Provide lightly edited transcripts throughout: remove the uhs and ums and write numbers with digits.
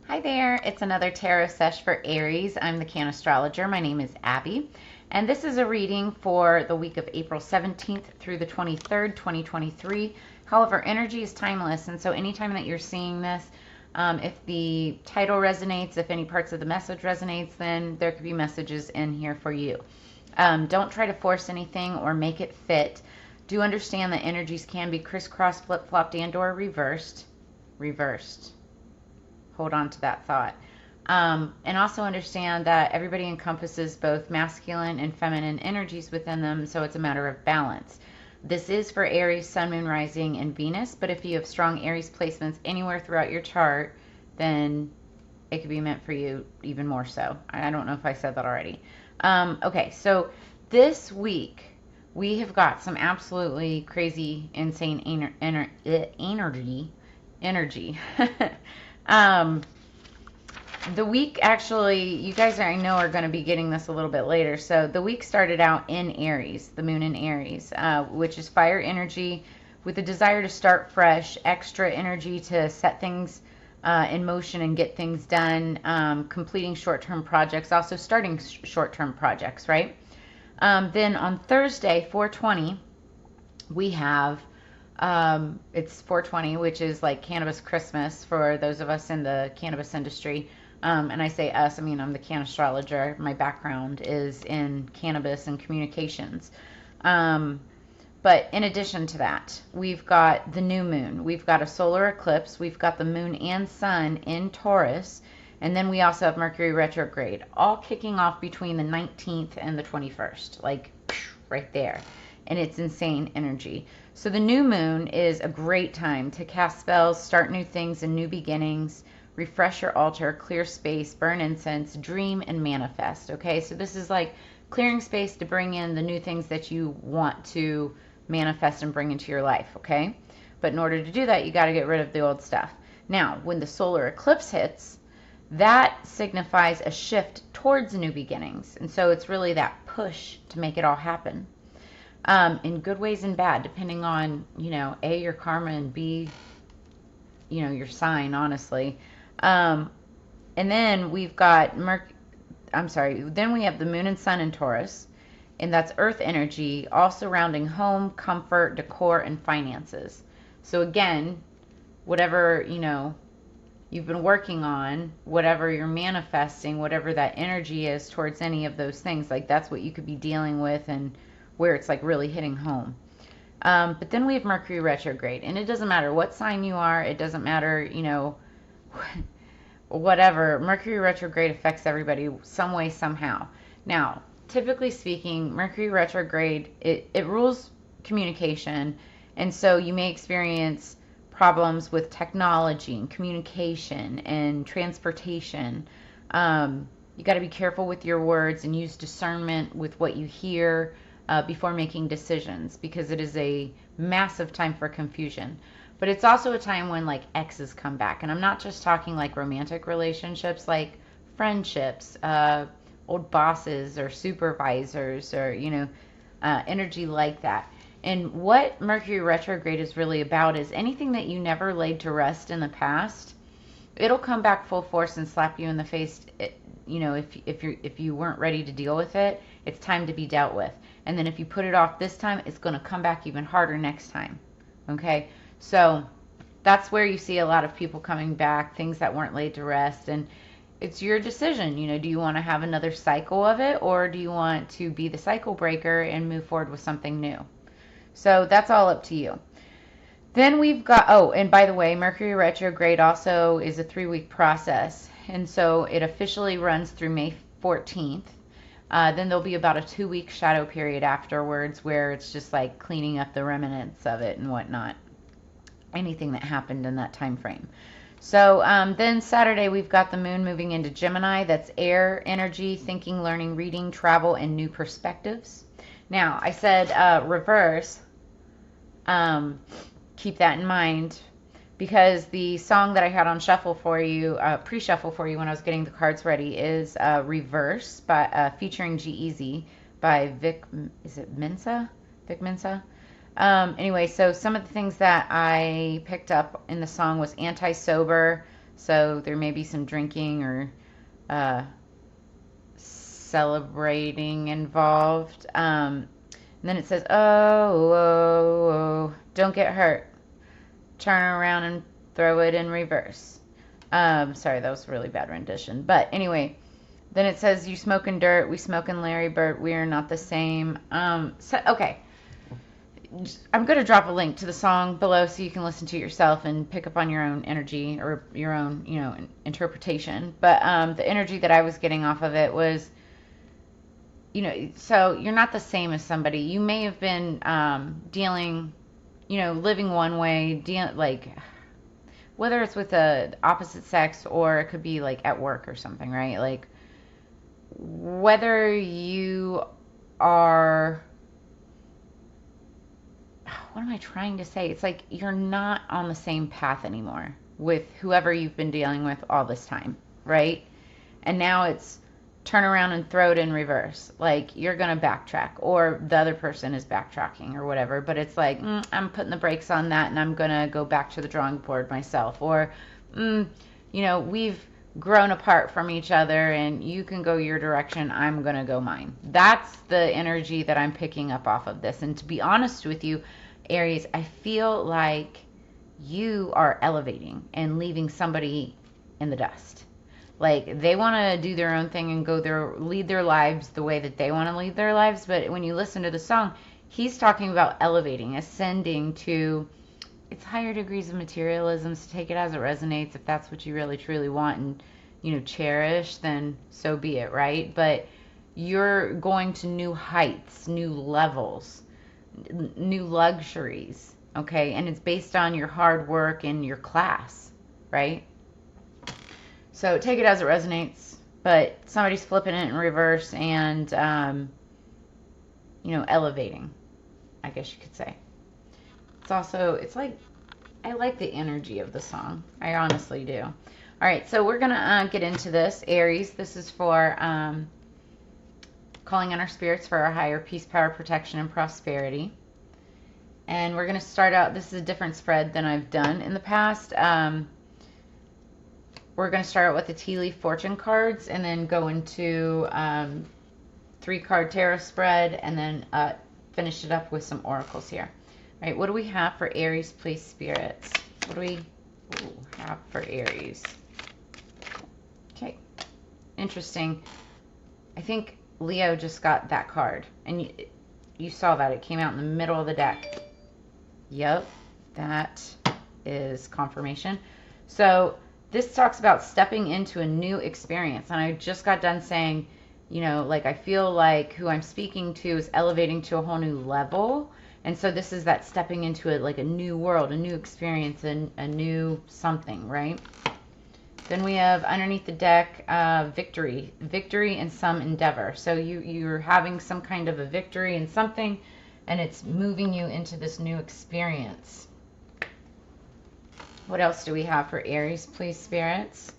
Hi there, it's another tarot sesh for Aries. I'm the Cannastrologer. My name is Abby, and this is a reading for the week of April 17th through the 23rd, 2023. However, energy is timeless, and so anytime that you're seeing this, if the title resonates, if any parts of the message resonates, then there could be messages in here for you. Don't try to force anything or make it fit. Do understand that energies can be crisscrossed, flip-flopped, and or reversed. Hold on to that thought. And also understand that everybody encompasses both masculine and feminine energies within them, so it's a matter of balance. This is for Aries, Sun, Moon, Rising, and Venus, but if you have strong Aries placements anywhere throughout your chart, then it could be meant for you even more so. I don't know if I said that already. Okay, so this week we have got some absolutely crazy, insane energy. The week, actually, you guys I know are going to be getting this a little bit later. So the week started out in Aries, the moon in Aries, which is fire energy with a desire to start fresh, extra energy to set things in motion and get things done, completing short-term projects, also starting short-term projects, right? Then on Thursday, 4/20, we have it's 4/20, which is like cannabis Christmas for those of us in the cannabis industry. And I say us, I mean, I'm the Cannastrologer. My background is in cannabis and communications. But in addition to that, we've got the new moon. We've got a solar eclipse. We've got the moon and sun in Taurus. And then we also have Mercury retrograde, all kicking off between the 19th and the 21st, like right there. And it's insane energy. So the new moon is a great time to cast spells, start new things and new beginnings, refresh your altar, clear space, burn incense, dream, and manifest. Okay, so this is like clearing space to bring in the new things that you want to manifest and bring into your life. Okay, but in order to do that, you got to get rid of the old stuff. Now, when the solar eclipse hits, that signifies a shift towards new beginnings. And so it's really that push to make it all happen. In good ways and bad, depending on, A, your karma, and B, your sign, honestly. And then we've got then we have the moon and sun in Taurus, and that's earth energy, all surrounding home, comfort, decor, and finances. So again, whatever, you've been working on, whatever you're manifesting, whatever that energy is towards any of those things, like that's what you could be dealing with and where it's like really hitting home. But then we have Mercury retrograde, and it doesn't matter what sign you are, it doesn't matter, whatever. Mercury retrograde affects everybody some way, somehow. Now, typically speaking, Mercury retrograde, it rules communication, and so you may experience problems with technology and communication and transportation. You got to be careful with your words and use discernment with what you hear before making decisions, because it is a massive time for confusion. But it's also a time when like exes come back, and I'm not just talking like romantic relationships, like friendships, old bosses or supervisors, or energy like that. And what Mercury retrograde is really about is anything that you never laid to rest in the past, it'll come back full force and slap you in the face. If you weren't ready to deal with it, it's time to be dealt with. And then if you put it off this time, it's going to come back even harder next time. Okay, so that's where you see a lot of people coming back, things that weren't laid to rest, and it's your decision. Do you want to have another cycle of it, or do you want to be the cycle breaker and move forward with something new? So that's all up to you. Then we've got, and by the way, Mercury retrograde also is a 3-week process. And so it officially runs through May 14th. Then there'll be about a 2-week shadow period afterwards where it's just like cleaning up the remnants of it and whatnot. Anything that happened in that time frame. So then Saturday we've got the moon moving into Gemini. That's air energy, thinking, learning, reading, travel, and new perspectives. Now, I said reverse. Keep that in mind, because the song that I had on shuffle for you, pre-shuffle for you when I was getting the cards ready, is Reverse by featuring G-Eazy by Vic Mensa? Anyway, so some of the things that I picked up in the song was anti-sober, So there may be some drinking or celebrating involved. And then it says, oh, don't get hurt. Turn around and throw it in reverse. Sorry, that was a really bad rendition. But anyway, then it says, you smoking dirt, we smoking Larry Bird, we are not the same. Okay. I'm going to drop a link to the song below so you can listen to it yourself and pick up on your own energy or your own, interpretation. But the energy that I was getting off of it was, so you're not the same as somebody. You may have been dealing, living one way, like whether it's with the opposite sex or it could be like at work or something, right? Like whether you are, what am I trying to say? It's like you're not on the same path anymore with whoever you've been dealing with all this time, right? And now it's turn around and throw it in reverse. Like you're going to backtrack or the other person is backtracking or whatever. But it's like, I'm putting the brakes on that and I'm going to go back to the drawing board myself. Or, we've grown apart from each other and you can go your direction. I'm going to go mine. That's the energy that I'm picking up off of this. And to be honest with you, Aries, I feel like you are elevating and leaving somebody in the dust. Like they want to do their own thing and lead their lives the way that they want to lead their lives. But when you listen to the song, he's talking about elevating, ascending to its higher degrees of materialism. So take it as it resonates. If that's what you really truly want and, cherish, then so be it, right? But you're going to new heights, new levels, new luxuries, okay? And it's based on your hard work and your class, right? So take it as it resonates, but somebody's flipping it in reverse and, elevating, I guess you could say. It's like, I like the energy of the song. I honestly do. All right, so we're going to get into this. Aries, this is for calling on our spirits for our higher peace, power, protection, and prosperity. And we're going to start out, this is a different spread than I've done in the past. We're going to start out with the tea leaf fortune cards and then go into 3-card tarot spread and then finish it up with some oracles here. All right, what do we have for Aries, please, spirits? What do we have for Aries? Okay, interesting. I think Leo just got that card. And you saw that. It came out in the middle of the deck. Yep, that is confirmation. So this talks about stepping into a new experience. And I just got done saying, I feel like who I'm speaking to is elevating to a whole new level. And so this is that stepping into it, like a new world, a new experience, and a new something, right? Then we have underneath the deck, victory and some endeavor. So you're having some kind of a victory in something, and it's moving you into this new experience. What else do we have for Aries, please, spirits?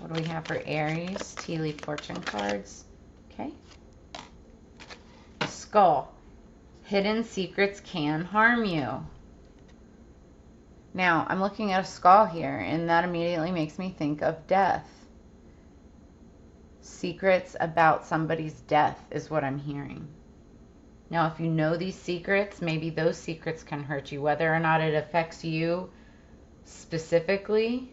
What do we have for Aries? Tea leaf fortune cards. Okay. Skull. Hidden secrets can harm you. Now, I'm looking at a skull here, and that immediately makes me think of death. Secrets about somebody's death is what I'm hearing. Now, if you know these secrets, maybe those secrets can hurt you, whether or not it affects you specifically,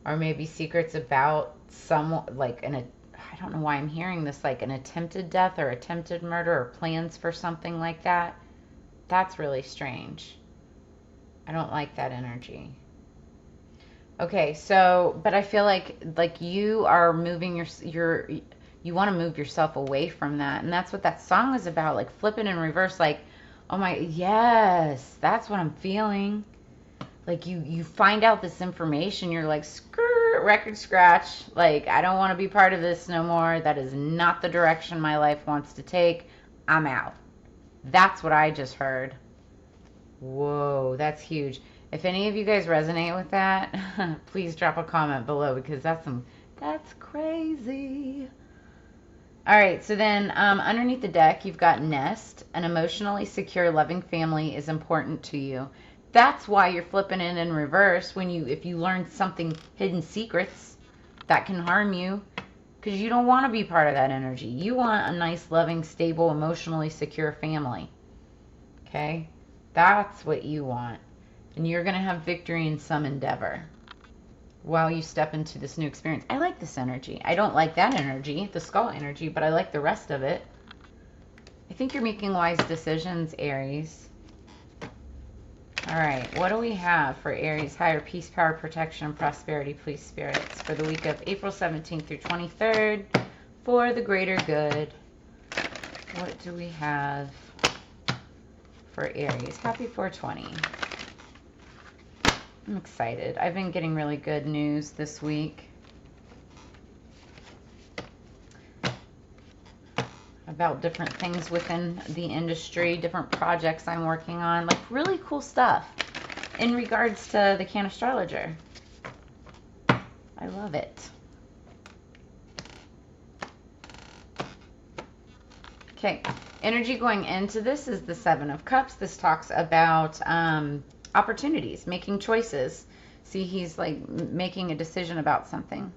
or maybe secrets about someone, I don't know why I'm hearing this, like an attempted death or attempted murder or plans for something like that. That's really strange. I don't like that energy. Okay, so, but I feel like you are moving you want to move yourself away from that. And that's what that song is about, like flipping in reverse, like, oh my, yes, that's what I'm feeling. Like you find out this information, you're like, record scratch, like, I don't want to be part of this no more. That is not the direction my life wants to take. I'm out. That's what I just heard. Whoa, that's huge. If any of you guys resonate with that, please drop a comment below, because that's crazy. All right, so then underneath the deck, you've got nest. An emotionally secure, loving family is important to you. That's why you're flipping it in reverse when if you learn something, hidden secrets that can harm you, because you don't want to be part of that energy. You want a nice, loving, stable, emotionally secure family. Okay? That's what you want. And you're going to have victory in some endeavor while you step into this new experience. I like this energy. I don't like that energy, the skull energy, but I like the rest of it. I think you're making wise decisions, Aries. All right, what do we have for Aries? Higher peace, power, protection, and prosperity, please, spirits, for the week of April 17th through 23rd for the greater good. What do we have for Aries? Happy 420. I'm excited. I've been getting really good news this week about different things within the industry, different projects I'm working on, like really cool stuff in regards to the Cannastrologer. I love it. Okay, energy going into this is the Seven of Cups. This talks about opportunities, making choices. See, he's like making a decision about something.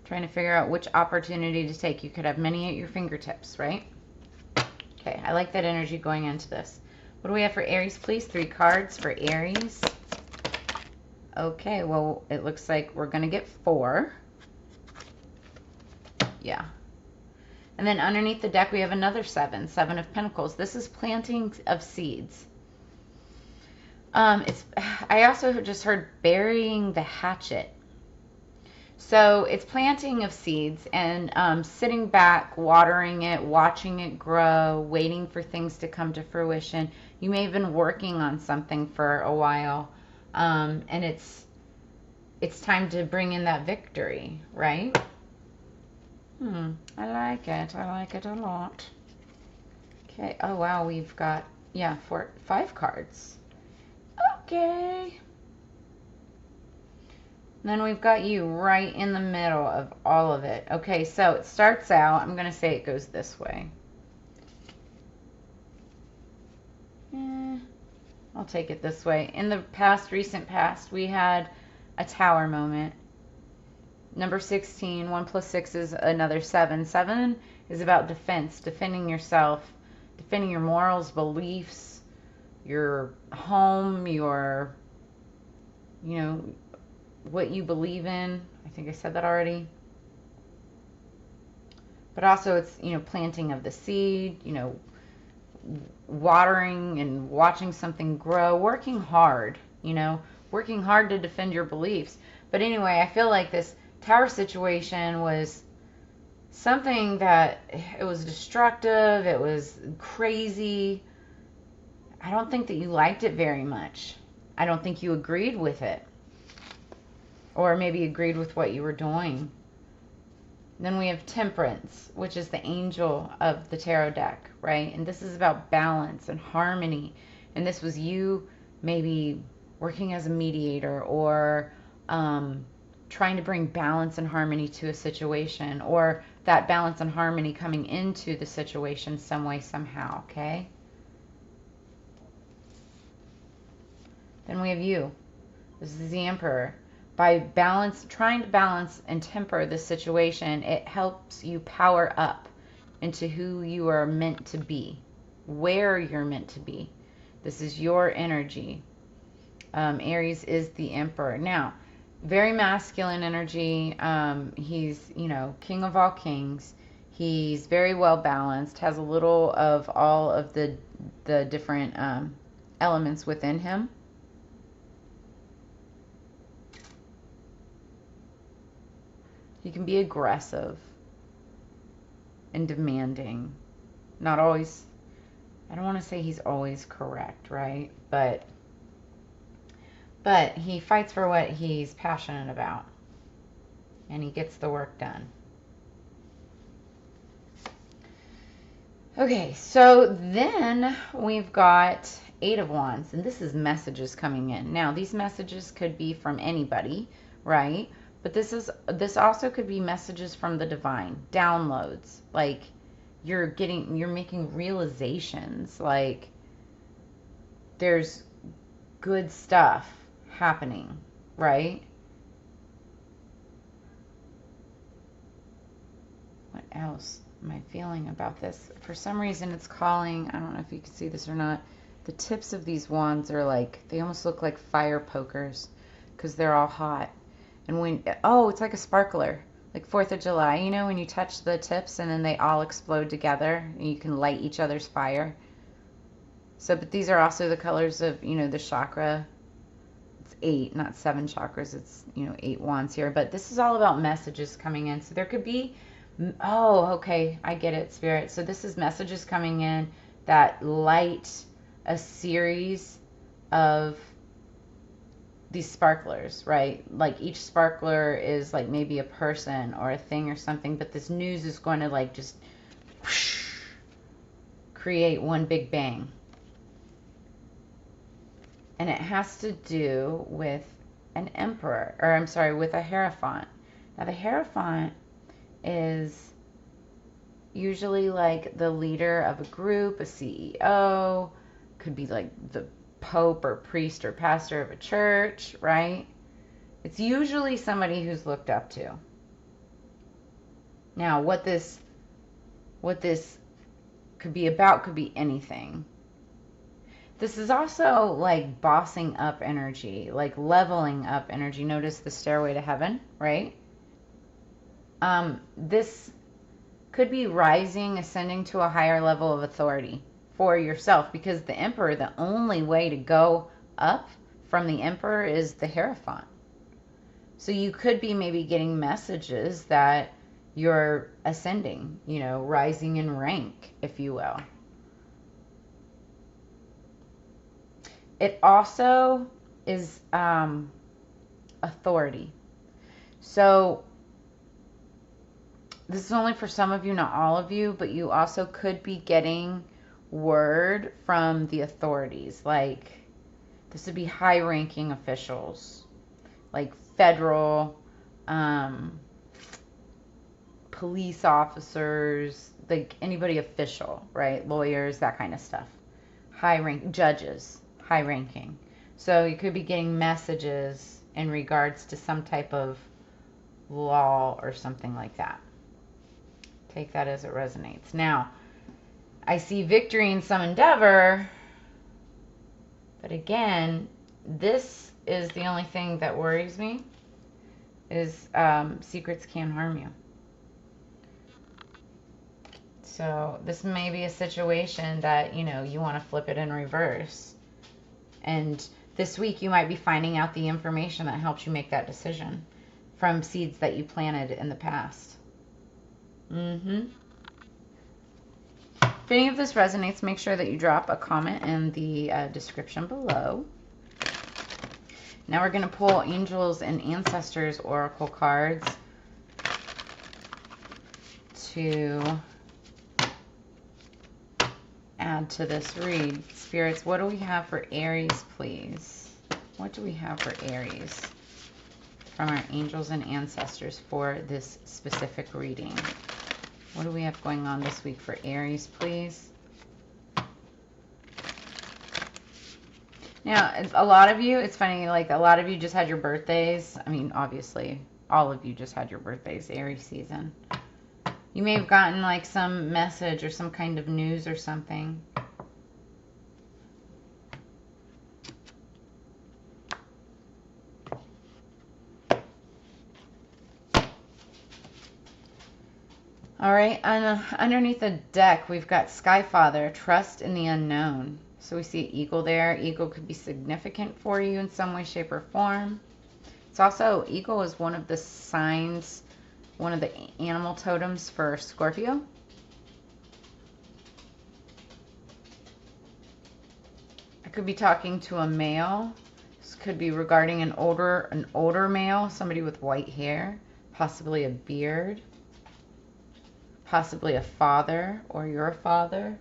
Trying to figure out which opportunity to take. You could have many at your fingertips, right? Okay, I like that energy going into this. What do we have for Aries, please? 3 cards for Aries. Okay, well, it looks like we're going to get 4. Yeah. And then underneath the deck, we have another 7 of Pentacles. This is planting of seeds. I also just heard burying the hatchet. So it's planting of seeds and sitting back, watering it, watching it grow, waiting for things to come to fruition. You may have been working on something for a while, and it's time to bring in that victory, right? I like it. I like it a lot. Okay. Oh, wow. We've got, yeah, 5 cards. Okay. Then we've got you right in the middle of all of it. Okay, so it starts out, I'm going to say it goes this way. I'll take it this way. In the past, recent past, we had a tower moment. Number 16, 1 plus 6 is another 7. 7 is about defense, defending yourself, defending your morals, beliefs, your home, your, you know, what you believe in. I think I said that already. But also it's, you know, planting of the seed, you know, watering and watching something grow, working hard, you know, working hard to defend your beliefs. But anyway, I feel like this tower situation was something that it was destructive, it was crazy. I don't think that you liked it very much. I don't think you agreed with it. Or maybe agreed with what you were doing. Then we have Temperance, which is the angel of the tarot deck, right? And this is about balance and harmony. And this was you maybe working as a mediator or trying to bring balance and harmony to a situation, or that balance and harmony coming into the situation some way, somehow, okay? Then we have you. This is the Emperor. By trying to balance and temper the situation, it helps you power up into who you are meant to be, where you're meant to be. This is your energy. Aries is the Emperor. Now, very masculine energy. He's, you know, king of all kings. He's very well balanced, has a little of all of the different elements within him. He can be aggressive and demanding. Not always, I don't want to say he's always correct, right? But he fights for what he's passionate about. And he gets the work done. Okay, so then we've got 8 of Wands. And this is messages coming in. Now, these messages could be from anybody, right? But this also could be messages from the divine, downloads. Like you're making realizations. Like there's good stuff happening, right? What else am I feeling about this? For some reason it's calling, I don't know if you can see this or not, the tips of these wands are like, they almost look like fire pokers because they're all hot. And when, oh, it's like a sparkler, like 4th of July, you know, when you touch the tips and then they all explode together and you can light each other's fire. So, but these are also the colors of, you know, the chakra. It's 8, not 7 chakras. It's, you know, 8 wands here. But this is all about messages coming in. So there could be, oh, okay, I get it, Spirit. So this is messages coming in that light a series of these sparklers, right? Like each sparkler is like maybe a person or a thing or something, but this news is going to like just whoosh, create one big bang. And it has to do with an emperor, or I'm sorry, with a Hierophant. Now the Hierophant is usually like the leader of a group, a CEO, could be like the pope or priest or pastor of a church, right? It's usually somebody who's looked up to. Now, what this could be about could be anything. This is also like bossing up energy, like leveling up energy. Notice the stairway to heaven, right? This could be rising, ascending to a higher level of authority for yourself, because the Emperor, the only way to go up from the Emperor is the Hierophant. So you could be maybe getting messages that you're ascending, you know, rising in rank, if you will. It also is authority. So this is only for some of you, not all of you, but you also could be getting word from the authorities. Like, this would be high-ranking officials, like federal, police officers, like anybody official, right? Lawyers, that kind of stuff. High-rank judges, high-ranking. So you could be getting messages in regards to some type of law or something like that. Take that as it resonates. Now, I see victory in some endeavor, but again, this is the only thing that worries me, is secrets can harm you. So this may be a situation that, you know, you want to flip it in reverse. And this week you might be finding out the information that helps you make that decision from seeds that you planted in the past. If any of this resonates, make sure that you drop a comment in the description below. Now we're going to pull Angels and Ancestors Oracle cards to add to this read. Spirits, what do we have for Aries, please? What do we have for Aries from our Angels and Ancestors for this specific reading? What do we have going on this week for Aries, please? Now, a lot of you, it's funny, like a lot of you just had your birthdays. I mean, obviously, all of you just had your birthdays, Aries season. You may have gotten like some message or some kind of news or something. All right, underneath the deck, we've got Skyfather, trust in the unknown. So we see eagle there. Eagle could be significant for you in some way, shape, or form. It's also, eagle is one of the signs, one of the animal totems for Scorpio. I could be talking to a male. This could be regarding an older male, somebody with white hair, possibly a beard. Possibly a father or your father.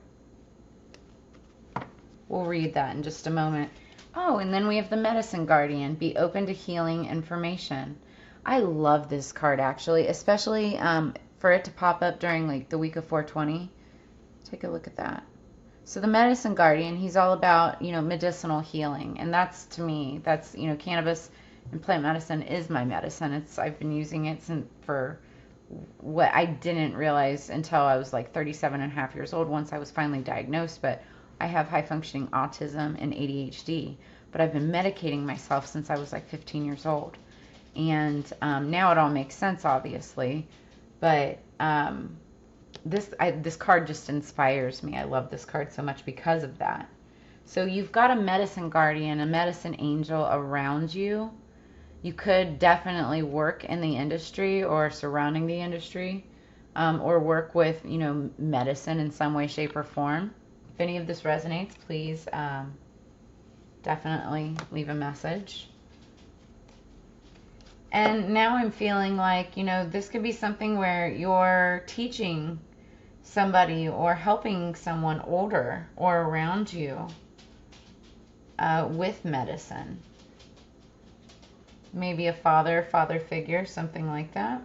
We'll read that in just a moment. Oh, and then we have the Medicine Guardian. Be open to healing information. I love this card, actually, especially for it to pop up during like the week of 420. Take a look at that. So the medicine guardian, he's all about, medicinal healing. And that's, to me, that's, cannabis and plant medicine is my medicine. I've been using it for what I didn't realize until I was like 37 and a half years old once I was finally diagnosed. But I have high functioning autism and ADHD. But I've been medicating myself since I was like 15 years old. And now it all makes sense, obviously. But this card just inspires me. I love this card so much because of that. So you've got a medicine guardian, a medicine angel around you. You could definitely work in the industry or surrounding the industry, or work with, medicine in some way, shape, or form. If any of this resonates, please definitely leave a message. And now I'm feeling like, this could be something where you're teaching somebody or helping someone older or around you with medicine. Maybe a father figure, something like that.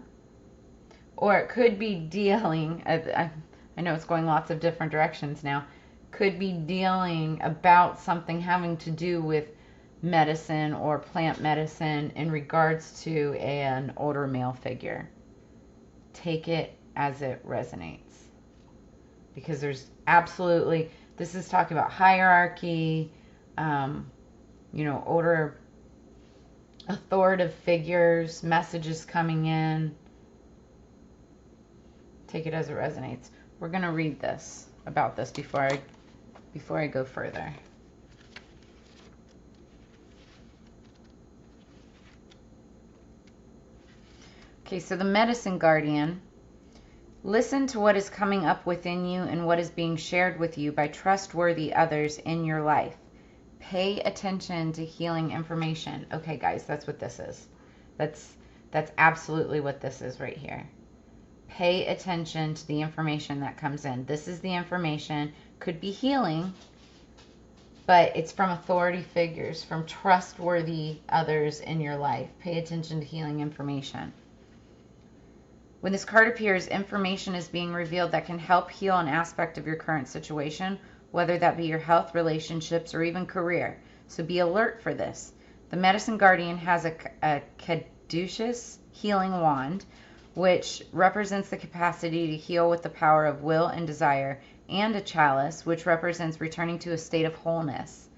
Or it could be dealing, I know it's going lots of different directions now, could be dealing about something having to do with medicine or plant medicine in regards to an older male figure. Take it as it resonates. Because there's absolutely, this is talking about hierarchy, older authoritative figures, messages coming in. Take it as it resonates. We're going to read this, about this, before I go further. Okay, so the medicine guardian. Listen to what is coming up within you and what is being shared with you by trustworthy others in your life. Pay attention to healing information. Okay, guys, that's what this is. That's absolutely what this is right here. Pay attention to the information that comes in. This is the information. Could be healing, but it's from authority figures, from trustworthy others in your life. Pay attention to healing information. When this card appears, information is being revealed that can help heal an aspect of your current situation, whether that be your health, relationships, or even career. So be alert for this. The medicine guardian has a caduceus healing wand, which represents the capacity to heal with the power of will and desire, and a chalice, which represents returning to a state of wholeness,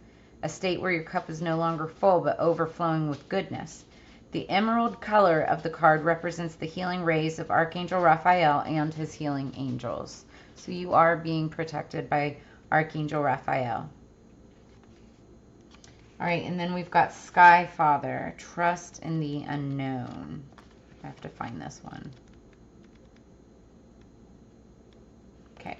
a state where your cup is no longer full but overflowing with goodness. The emerald color of the card represents the healing rays of Archangel Raphael and his healing angels. So you are being protected by Archangel Raphael. All right, and then we've got Sky Father, trust in the unknown. I have to find this one. Okay.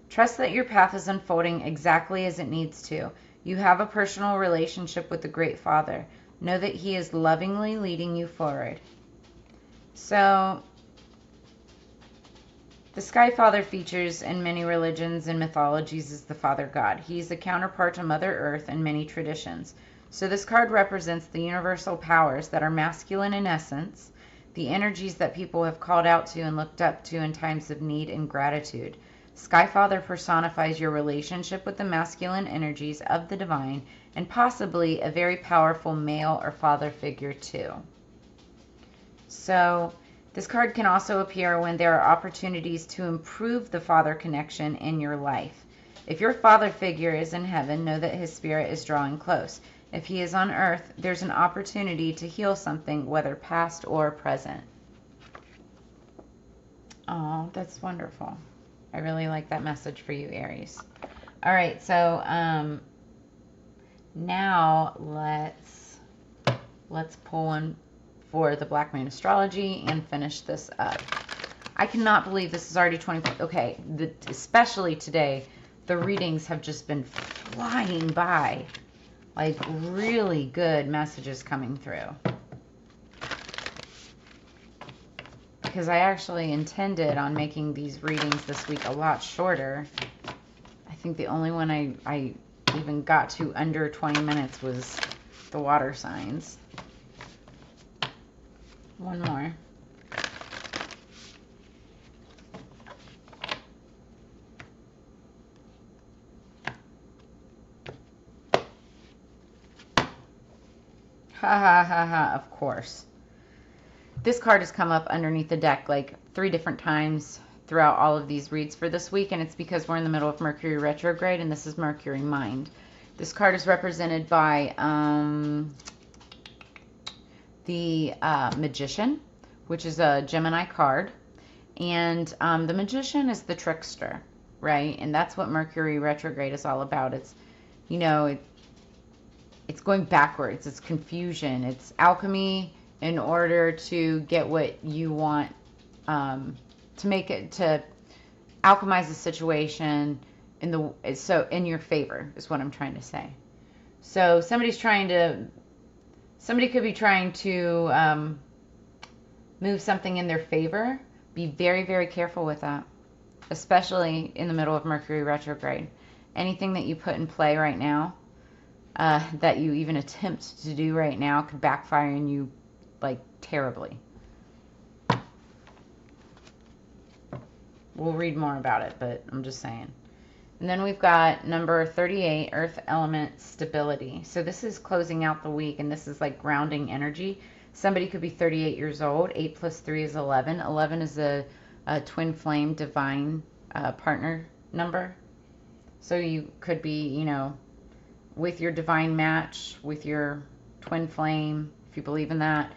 Trust that your path is unfolding exactly as it needs to. You have a personal relationship with the Great Father. Know that he is lovingly leading you forward. So, the Sky Father features in many religions and mythologies as the Father God. He's a counterpart to Mother Earth in many traditions. So this card represents the universal powers that are masculine in essence, the energies that people have called out to and looked up to in times of need and gratitude. Sky Father personifies your relationship with the masculine energies of the divine, and possibly a very powerful male or father figure too. So this card can also appear when there are opportunities to improve the father connection in your life. If your father figure is in heaven, know that his spirit is drawing close. If he is on earth, there's an opportunity to heal something, whether past or present. Oh, that's wonderful. I really like that message for you, Aries. All right, so now let's pull one for the Black Moon Astrology and finish this up. I cannot believe this is already 24. Okay, especially today, the readings have just been flying by. Like, really good messages coming through. Because I actually intended on making these readings this week a lot shorter. I think the only one I even got to under 20 minutes was the water signs. One more. Ha ha ha ha, of course. This card has come up underneath the deck like 3 different times throughout all of these reads for this week, and it's because we're in the middle of Mercury retrograde, and this is Mercury mind. This card is represented by the Magician, which is a Gemini card, and the Magician is the trickster, right? And that's what Mercury retrograde is all about. It's, you know, it's going backwards. It's confusion. It's alchemy in order to get what you want, to make it, to alchemize the situation in your favor is what I'm trying to say. So somebody could be trying to move something in their favor. Be very, very careful with that, especially in the middle of Mercury retrograde. Anything that you put in play right now, that you even attempt to do right now, could backfire on you like terribly. We'll read more about it, but I'm just saying. And then we've got number 38, Earth Element Stability. So this is closing out the week, and this is like grounding energy. Somebody could be 38 years old. 8 plus 3 is 11. 11 is a twin flame divine partner number. So you could be, you know, with your divine match, with your twin flame, if you believe in that,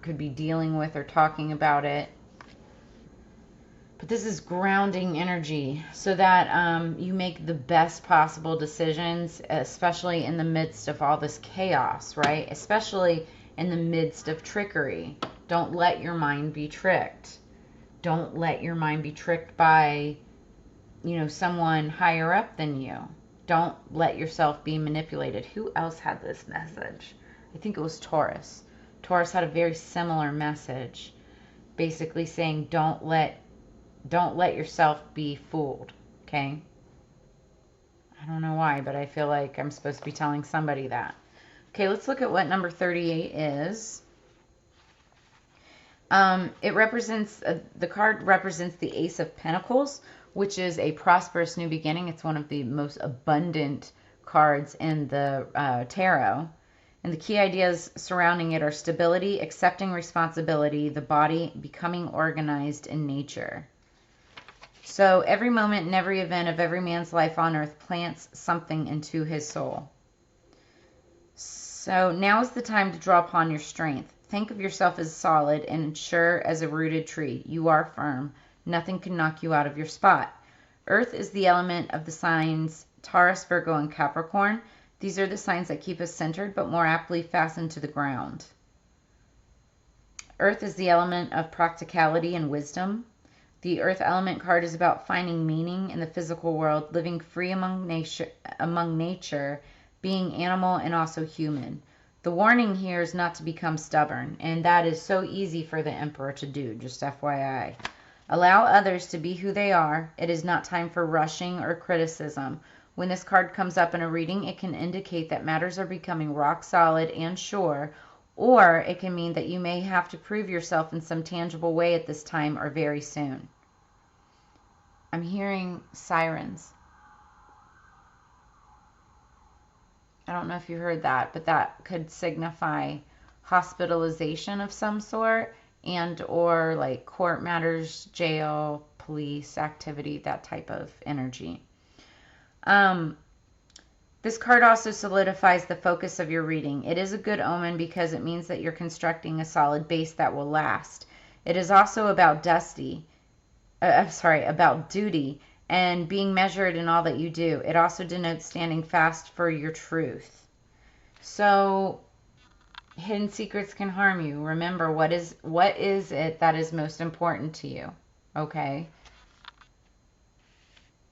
could be dealing with or talking about it. But this is grounding energy so that you make the best possible decisions, especially in the midst of all this chaos, right? Especially in the midst of trickery. Don't let your mind be tricked. Don't let your mind be tricked by, you know, someone higher up than you. Don't let yourself be manipulated. Who else had this message? I think it was Taurus. Taurus had a very similar message, basically saying don't let yourself be fooled, okay? I don't know why, but I feel like I'm supposed to be telling somebody that. Okay, let's look at what number 38 is. It represents, the card represents the Ace of Pentacles, which is a prosperous new beginning. It's one of the most abundant cards in the tarot. And the key ideas surrounding it are stability, accepting responsibility, the body becoming organized in nature. So every moment and every event of every man's life on earth plants something into his soul. So now is the time to draw upon your strength. Think of yourself as solid and sure as a rooted tree. You are firm. Nothing can knock you out of your spot. Earth is the element of the signs Taurus, Virgo, and Capricorn. These are the signs that keep us centered, but more aptly fastened to the ground. Earth is the element of practicality and wisdom. The Earth element card is about finding meaning in the physical world, living free among nature, being animal and also human. The warning here is not to become stubborn, and that is so easy for the Emperor to do, just FYI. Allow others to be who they are. It is not time for rushing or criticism. When this card comes up in a reading, it can indicate that matters are becoming rock solid and sure, or it can mean that you may have to prove yourself in some tangible way at this time or very soon. I'm hearing sirens. I don't know if you heard that, but that could signify hospitalization of some sort and or like court matters, jail, police activity, that type of energy. This card also solidifies the focus of your reading. It is a good omen because it means that you're constructing a solid base that will last. It is also about about duty and being measured in all that you do. It also denotes standing fast for your truth. So hidden secrets can harm you. Remember, what is it that is most important to you? Okay.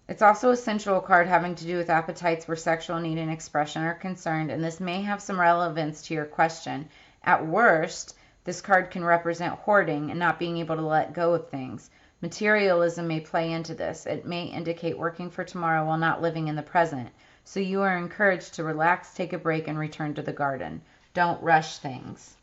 It's also a sensual card having to do with appetites where sexual need and expression are concerned, and this may have some relevance to your question. At worst, this card can represent hoarding and not being able to let go of things. Materialism may play into this. It may indicate working for tomorrow while not living in the present. So you are encouraged to relax, take a break, and return to the garden. Don't rush things.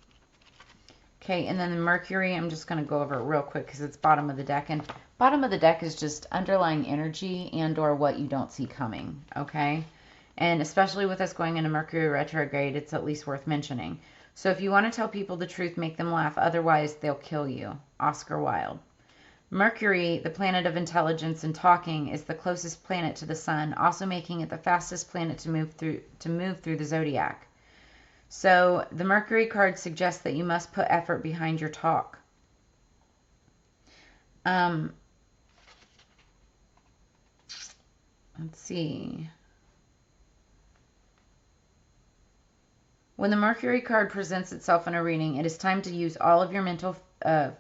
Okay, and then the Mercury, I'm just going to go over it real quick because it's bottom of the deck. And bottom of the deck is just underlying energy and or what you don't see coming, okay? And especially with us going into Mercury retrograde, it's at least worth mentioning. So if you want to tell people the truth, make them laugh. Otherwise, they'll kill you. Oscar Wilde. Mercury, the planet of intelligence and talking, is the closest planet to the sun, also making it the fastest planet to move through the zodiac. So the Mercury card suggests that you must put effort behind your talk. Let's see. When the Mercury card presents itself in a reading, it is time to use all of your mental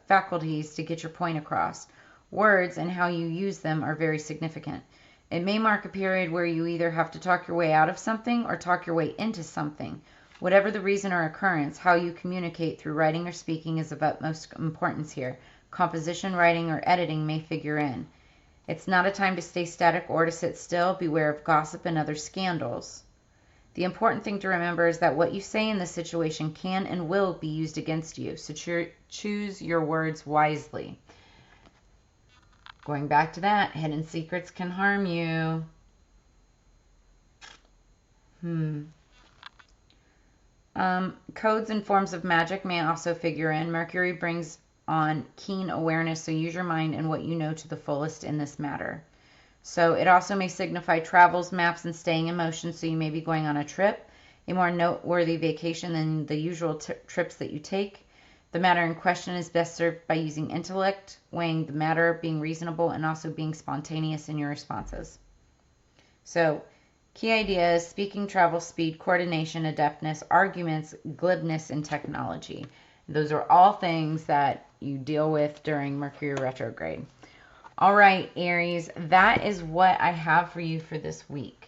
faculties to get your point across. Words and how you use them are very significant. It may mark a period where you either have to talk your way out of something or talk your way into something. Whatever the reason or occurrence, how you communicate through writing or speaking is of utmost importance here. Composition, writing, or editing may figure in. It's not a time to stay static or to sit still. Beware of gossip and other scandals. The important thing to remember is that what you say in this situation can and will be used against you, so choose your words wisely. Going back to that, hidden secrets can harm you. Codes and forms of magic may also figure in. Mercury brings on keen awareness, so use your mind and what you know to the fullest in this matter. So it also may signify travels, maps, and staying in motion, so you may be going on a trip, a more noteworthy vacation than the usual trips that you take. The matter in question is best served by using intellect, weighing the matter, being reasonable, and also being spontaneous in your responses. So key ideas: speaking, travel, speed, coordination, adeptness, arguments, glibness, and technology. Those are all things that you deal with during Mercury retrograde. All right, Aries, that is what I have for you for this week.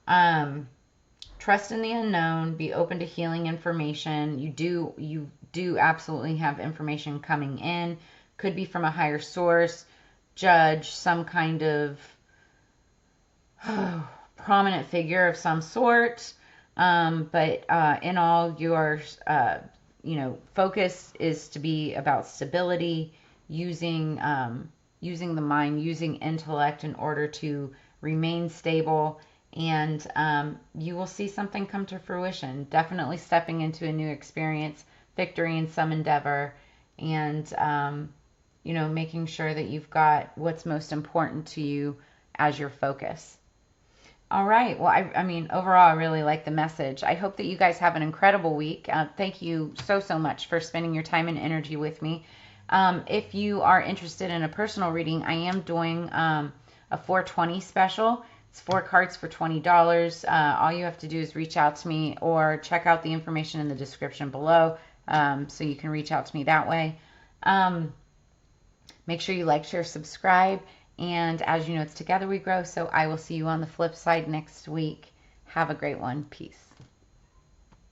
Trust in the unknown. Be open to healing information. You do absolutely have information coming in. Could be from a higher source, judge, some kind of prominent figure of some sort. But in all, your focus is to be about stability, using the mind, using intellect in order to remain stable, and you will see something come to fruition. Definitely stepping into a new experience, victory in some endeavor, and making sure that you've got what's most important to you as your focus. All right. Well, I mean, overall, I really like the message. I hope that you guys have an incredible week. Thank you so much for spending your time and energy with me. If you are interested in a personal reading, I am doing a 420 special. It's 4 cards for $20. All you have to do is reach out to me or check out the information in the description below, so you can reach out to me that way. Make sure you like, share, subscribe. And as you know, it's together we grow. So I will see you on the flip side next week. Have a great one. Peace.